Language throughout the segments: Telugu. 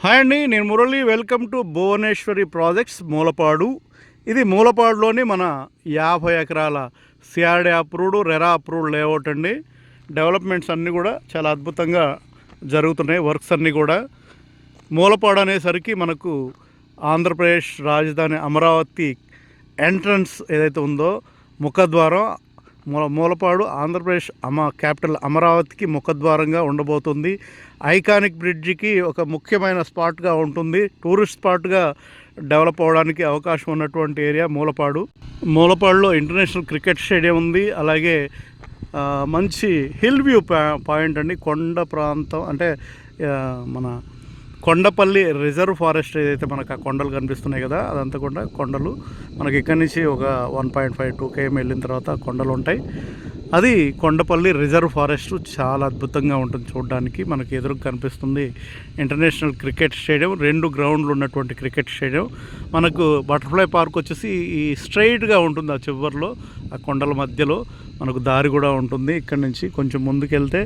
హాయ్ అండి, నేను Murali. Welcome to Bhuvaneshwari projects Mulapadu. ఇది మూలపాడులోని మన 50 ఎకరాల CRD approved, RERA approved layout అండి. డెవలప్మెంట్స్ అన్నీ కూడా చాలా అద్భుతంగా జరుగుతున్నాయి. వర్క్స్ అన్నీ కూడా మూలపాడు అనేసరికి మనకు ఆంధ్రప్రదేశ్ రాజధాని అమరావతి ఎంట్రన్స్ ఏదైతే ఉందో ముఖద్వారం, మూలపాడు ఆంధ్రప్రదేశ్ క్యాపిటల్ అమరావతికి ముఖద్వారంగా ఉండబోతుంది. ఐకానిక్ బ్రిడ్జికి ఒక ముఖ్యమైన స్పాట్గా ఉంటుంది. టూరిస్ట్ స్పాట్గా డెవలప్ అవ్వడానికి అవకాశం ఉన్నటువంటి ఏరియా మూలపాడులో ఇంటర్నేషనల్ క్రికెట్ స్టేడియం ఉంది. అలాగే మంచి హిల్ వ్యూ పాయింట్ అండి. కొండ ప్రాంతం అంటే మన కొండపల్లి రిజర్వ్ ఫారెస్ట్ ఏదైతే మనకు ఆ కొండలు కనిపిస్తున్నాయి కదా, అదంతా కూడా కొండలు. మనకి ఇక్కడి నుంచి ఒక 1.5-2 km వెళ్ళిన తర్వాత కొండలు ఉంటాయి. అది కొండపల్లి రిజర్వ్ ఫారెస్ట్. చాలా అద్భుతంగా ఉంటుంది చూడడానికి. మనకి ఎదురుగా కనిపిస్తుంది ఇంటర్నేషనల్ క్రికెట్ స్టేడియం. 2 గ్రౌండ్లు ఉన్నటువంటి క్రికెట్ స్టేడియం. మనకు బటర్ఫ్లై పార్క్ వచ్చేసి ఈ స్ట్రైట్గా ఉంటుంది. ఆ చివరిలో ఆ కొండల మధ్యలో మనకు దారి కూడా ఉంటుంది. ఇక్కడ నుంచి కొంచెం ముందుకెళ్తే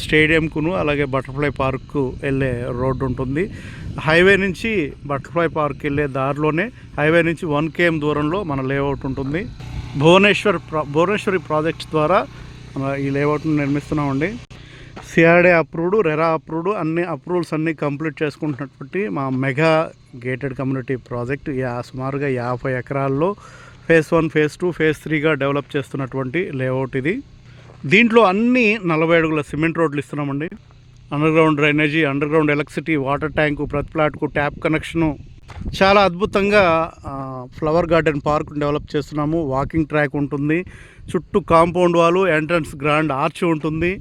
స్టేడియంకును అలాగే బటర్ఫ్లై పార్కు వెళ్ళే రోడ్డు ఉంటుంది. హైవే నుంచి బటర్ఫ్లై పార్క్ వెళ్ళే దారిలోనే హైవే నుంచి 1 km దూరంలో మన లేఅవుట్ ఉంటుంది. భువనేశ్వరి ప్రాజెక్ట్స్ ద్వారా ఈ లేఅవుట్ను నిర్మిస్తున్నామండి. సిఆర్డీ అప్రూవ్డ్, రెరా అప్రూవ్డ్, అన్ని అప్రూవల్స్ అన్నీ కంప్లీట్ చేసుకుంటున్నటువంటి మా మెగా గేటెడ్ కమ్యూనిటీ ప్రాజెక్ట్ సుమారుగా 50 ఎకరాల్లో ఫేజ్ 1, ఫేజ్ 2, ఫేజ్ 3గా డెవలప్ చేస్తున్నటువంటి లేఅవుట్ ఇది. దీంట్లో అన్నీ 40 అడుగుల సిమెంట్ రోడ్లు ఇస్తున్నామండి. Underground drainage, underground electricity, water tank, ప్రతి ప్లాట్కు ట్యాప్ కనెక్షను. చాలా అద్భుతంగా ఫ్లవర్ గార్డెన్ పార్క్ డెవలప్ చేస్తున్నాము. వాకింగ్ ట్రాక్ ఉంటుంది. చుట్టూ కాంపౌండ్ వాలు, ఎంట్రన్స్ గ్రాండ్ ఆర్చ్ ఉంటుంది.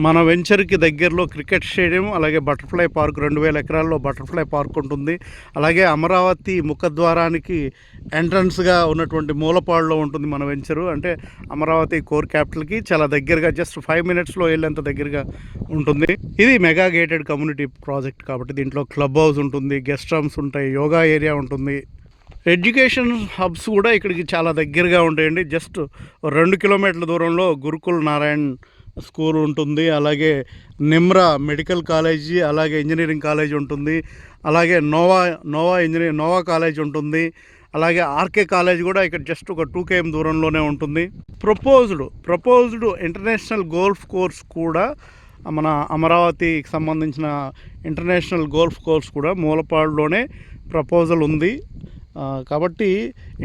మన వెంచర్కి దగ్గరలో క్రికెట్ స్టేడియం, అలాగే బటర్ఫ్లై పార్క్, 2000 ఎకరాల్లో బటర్ఫ్లై పార్క్ ఉంటుంది. అలాగే అమరావతి ముఖద్వారానికి ఎంట్రన్స్గా ఉన్నటువంటి మూలపాడులో ఉంటుంది మన వెంచరు. అంటే అమరావతి కోర్ క్యాపిటల్కి చాలా దగ్గరగా, జస్ట్ 5 minutesలో వెళ్ళేంత దగ్గరగా ఉంటుంది. ఇది మెగా గేటెడ్ కమ్యూనిటీ ప్రాజెక్ట్ కాబట్టి దీంట్లో క్లబ్ హౌస్ ఉంటుంది, గెస్ట్ రూమ్స్ ఉంటాయి, యోగా ఏరియా ఉంటుంది. ఎడ్యుకేషన్ హబ్స్ కూడా ఇక్కడికి చాలా దగ్గరగా ఉంటాయండి. జస్ట్ 2 kilometers దూరంలో గురుకుల్ నారాయణ్ స్కూల్ ఉంటుంది. అలాగే నిమ్రా మెడికల్ కాలేజీ, అలాగే ఇంజనీరింగ్ కాలేజ్ ఉంటుంది. అలాగే నోవా కాలేజ్ ఉంటుంది. అలాగే ఆర్కే కాలేజ్ కూడా ఇక్కడ జస్ట్ ఒక 2 km దూరంలోనే ఉంటుంది. ప్రపోజ్డ్ ఇంటర్నేషనల్ గోల్ఫ్ కోర్స్ కూడా, మన అమరావతికి సంబంధించిన ఇంటర్నేషనల్ గోల్ఫ్ కోర్స్ కూడా మూలపాడులోనే ప్రపోజల్ ఉంది. కాబట్టి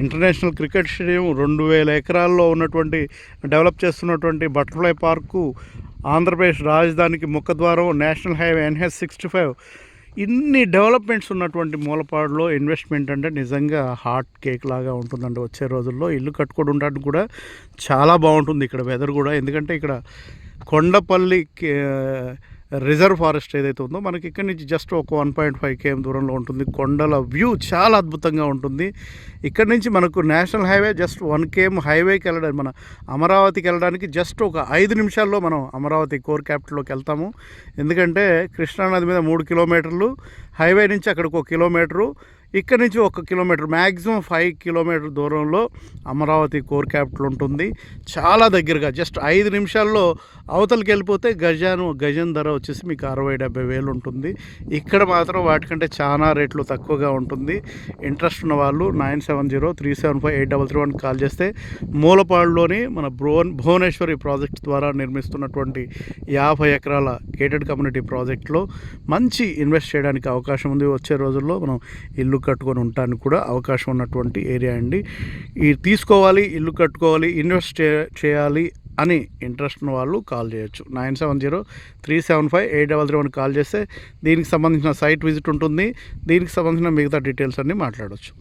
ఇంటర్నేషనల్ క్రికెట్ స్టేడియం, 2000 ఎకరాల్లో ఉన్నటువంటి డెవలప్ చేస్తున్నటువంటి బటర్ఫ్లై పార్కు, ఆంధ్రప్రదేశ్ రాజధానికి ముఖద్వారం, నేషనల్ హైవే NH-65, ఇన్ని డెవలప్మెంట్స్ ఉన్నటువంటి మూలపాడులో ఇన్వెస్ట్మెంట్ అంటే నిజంగా హాట్ కేక్ లాగా ఉంటుందండి. వచ్చే రోజుల్లో ఇల్లు కట్టుకోవడం ఉండడానికి కూడా చాలా బాగుంటుంది. ఇక్కడ వెదర్ కూడా, ఎందుకంటే ఇక్కడ కొండపల్లి రిజర్వ్ ఫారెస్ట్ ఏదైతే ఉందో మనకి ఇక్కడ నుంచి జస్ట్ ఒక 1.5 km దూరంలో ఉంటుంది. కొండల వ్యూ చాలా అద్భుతంగా ఉంటుంది. ఇక్కడ నుంచి మనకు నేషనల్ హైవే జస్ట్ 1 km హైవేకి వెళ్ళడానికి, మన అమరావతికి వెళ్ళడానికి జస్ట్ ఒక 5 నిమిషాల్లో మనం అమరావతి కోర్ క్యాపిటల్లోకి వెళ్తాము. ఎందుకంటే కృష్ణానది మీద 3 kilometers, హైవే నుంచి అక్కడికి 1 kilometer, ఇక్కడ నుంచి 1 kilometer, మ్యాక్సిమం 5 kilometers దూరంలో అమరావతి కోర్ క్యాపిటల్ ఉంటుంది. చాలా దగ్గరగా జస్ట్ 5 నిమిషాల్లో అవతలకి వెళ్ళిపోతే గజం ధర వచ్చేసి మీకు 60-70 వేలు ఉంటుంది. ఇక్కడ మాత్రం వాటికంటే చాలా రేట్లు తక్కువగా ఉంటుంది. ఇంట్రెస్ట్ ఉన్న వాళ్ళు 9703758331 కాల్ చేస్తే మూలపాడులోని మన భువనేశ్వరి ప్రాజెక్ట్ ద్వారా నిర్మిస్తున్నటువంటి 50 ఎకరాల గేటెడ్ కమ్యూనిటీ ప్రాజెక్ట్లో మంచి ఇన్వెస్ట్ చేయడానికి అవకాశం ఉంది. వచ్చే రోజుల్లో మనం ఇల్లు కట్టుకొని ఉండటానికి కూడా అవకాశం ఉన్నటువంటి ఏరియా అండి. తీసుకోవాలి, ఇల్లు కట్టుకోవాలి, ఇన్వెస్ట్ చేయాలి అని ఇంట్రెస్ట్ ఉన్న వాళ్ళు కాల్ చేయొచ్చు. 9703758331 కాల్ చేస్తే దీనికి సంబంధించిన సైట్ విజిట్ ఉంటుంది. దీనికి సంబంధించిన మిగతా డీటెయిల్స్ అన్నీ మాట్లాడవచ్చు.